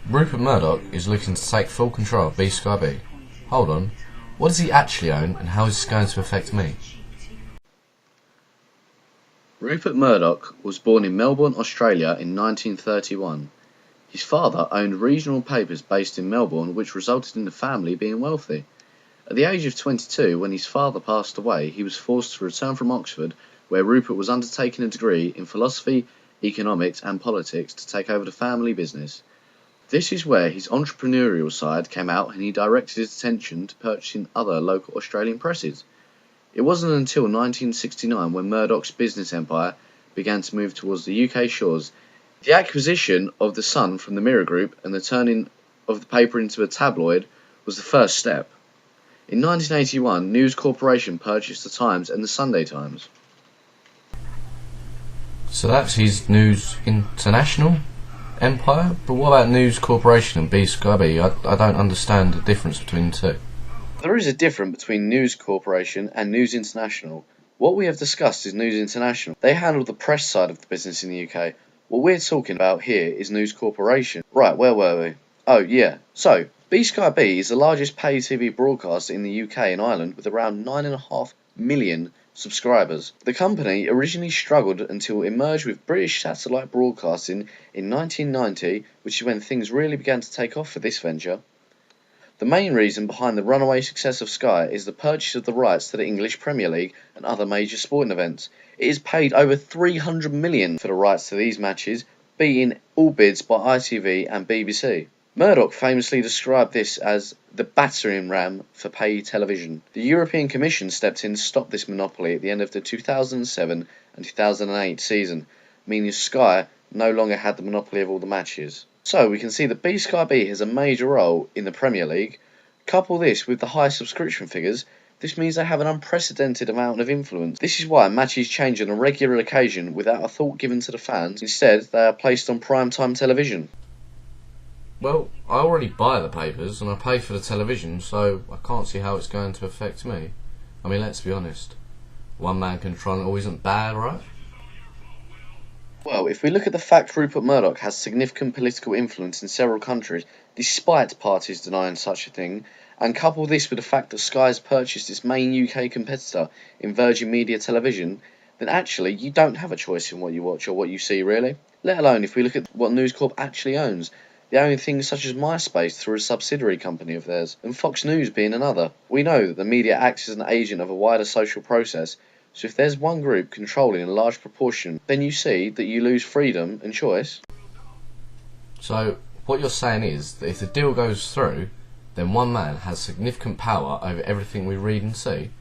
Rupert Murdoch is looking to take full control of bskyb. Hold on, what does he actually own and how is this going to affect me? Rupert Murdoch was born in Melbourne, Australia in 1931. His father owned regional papers based in Melbourne, which resulted in the family being wealthy. At the age of 22, when his father passed away, he was forced to return from Oxford, where Rupert was undertaking a degree in philosophy, economics and politics to take over the family business. This is where his entrepreneurial side came out and he directed his attention to purchasing other local Australian presses. It wasn't until 1969 when Murdoch's business empire began to move towards the UK shores. The acquisition of The Sun from the Mirror Group and the turning of the paper into a tabloid was the first step. In 1981, News Corporation purchased The Times and The Sunday Times. So that's his News International empire? But what about News Corporation and bskyb? I don't understand the difference between the two. There is a difference between News Corporation and News International. What we have discussed is News International. They handle the press side of the business in the UK. What we're talking about here is News Corporation. Right, where were we? Oh yeah, so bskyb is the largest pay TV broadcaster in the UK and Ireland with around 9.5 million subscribers. The company originally struggled until it merged with British Satellite Broadcasting in 1990, which is when things really began to take off for this venture. The main reason behind the runaway success of Sky is the purchase of the rights to the English Premier League and other major sporting events. It is paid over $300 million for the rights to these matches, beating all bids by ITV and BBC. Murdoch famously described this as the battering ram for pay television. The European Commission stepped in to stop this monopoly at the end of the 2007 and 2008 season, meaning Sky no longer had the monopoly of all the matches. So we can see that bskyb has a major role in the Premier League. Couple this with the high subscription figures, this means they have an unprecedented amount of influence. This is why matches change on a regular occasion without a thought given to the fans. Instead, they are placed on prime-time television. Well, I already buy the papers and I pay for the television, so I can't see how it's going to affect me. I mean, let's be honest. One man controlling it all isn't bad, right? Well, if we look at the fact Rupert Murdoch has significant political influence in several countries, despite parties denying such a thing, and couple this with the fact that Sky has purchased its main UK competitor in Virgin Media Television, then actually you don't have a choice in what you watch or what you see really. Let alone if we look at what News Corp actually owns. They own things such as MySpace through a subsidiary company of theirs, and Fox News being another. We know that the media acts as an agent of a wider social process, so if there's one group controlling a large proportion, then you see that you lose freedom and choice. So, what you're saying is that if the deal goes through, then one man has significant power over everything we read and see?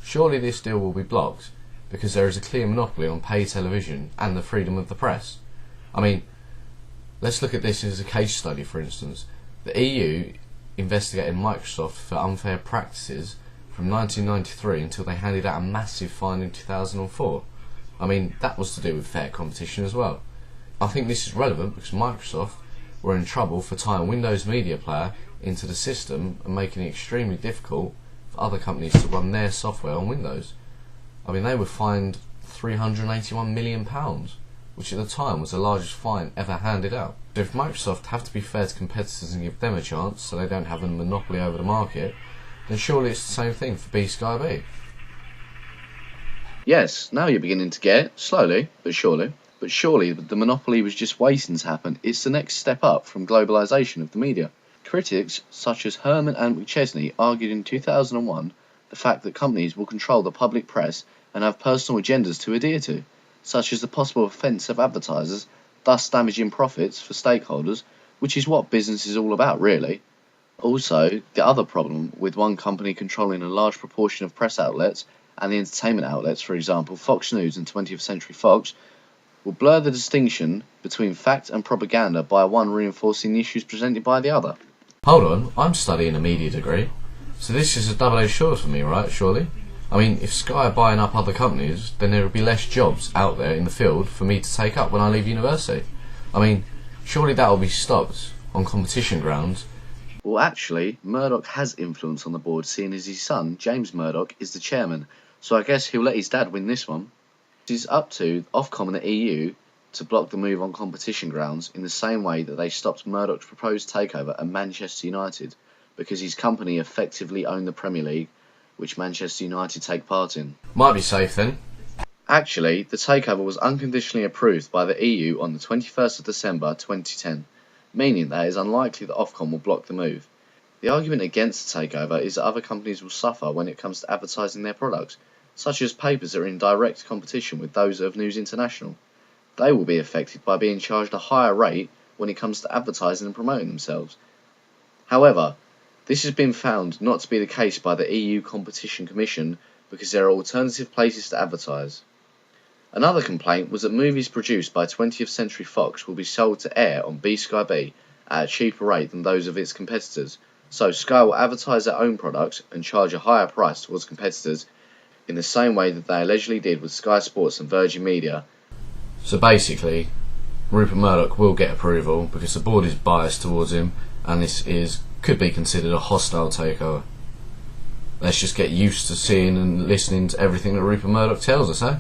Surely this deal will be blocked, because there is a clear monopoly on pay television and the freedom of the press. I mean, let's look at this as a case study, for instance. The EU investigated Microsoft for unfair practices from 1993 until they handed out a massive fine in 2004. I mean, that was to do with fair competition as well. I think this is relevant because Microsoft were in trouble for tying Windows Media Player into the system and making it extremely difficult for other companies to run their software on Windows. I mean, they were fined £381 million, which at the time was the largest fine ever handed out. So if Microsoft have to be fair to competitors and give them a chance so they don't have a monopoly over the market, then surely it's the same thing for bskyb. Yes, now you're beginning to get it, slowly but surely. But surely the monopoly was just waiting to happen. It's the next step up from globalisation of the media. Critics such as Herman and McChesney argued in 2001 the fact that companies will control the public press and have personal agendas to adhere to, such as the possible offence of advertisers, thus damaging profits for stakeholders, which is what business is all about really. Also, the other problem with one company controlling a large proportion of press outlets and the entertainment outlets, for example Fox News and 20th Century Fox, will blur the distinction between fact and propaganda by one reinforcing the issues presented by the other. Hold on, I'm studying a media degree, so this is a double-edged sword for me, right, surely? I mean, if Sky are buying up other companies, then there will be less jobs out there in the field for me to take up when I leave university. I mean, surely that will be stopped on competition grounds. Well, actually, Murdoch has influence on the board, seeing as his son, James Murdoch, is the chairman, so I guess he'll let his dad win this one. It is up to Ofcom and the EU to block the move on competition grounds in the same way that they stopped Murdoch's proposed takeover at Manchester United because his company effectively owned the Premier League, which Manchester United take part in. Might be safe then. Actually, the takeover was unconditionally approved by the EU on the 21st of December 2010, meaning that it is unlikely that Ofcom will block the move. The argument against the takeover is that other companies will suffer when it comes to advertising their products, such as papers that are in direct competition with those of News International. They will be affected by being charged a higher rate when it comes to advertising and promoting themselves. However, this has been found not to be the case by the EU Competition Commission because there are alternative places to advertise. Another complaint was that movies produced by 20th Century Fox will be sold to air on bskyb at a cheaper rate than those of its competitors, so Sky will advertise their own products and charge a higher price towards competitors in the same way that they allegedly did with Sky Sports and Virgin Media. So basically, Rupert Murdoch will get approval because the board is biased towards him, and this could be considered a hostile takeover. Let's just get used to seeing and listening to everything that Rupert Murdoch tells us, eh?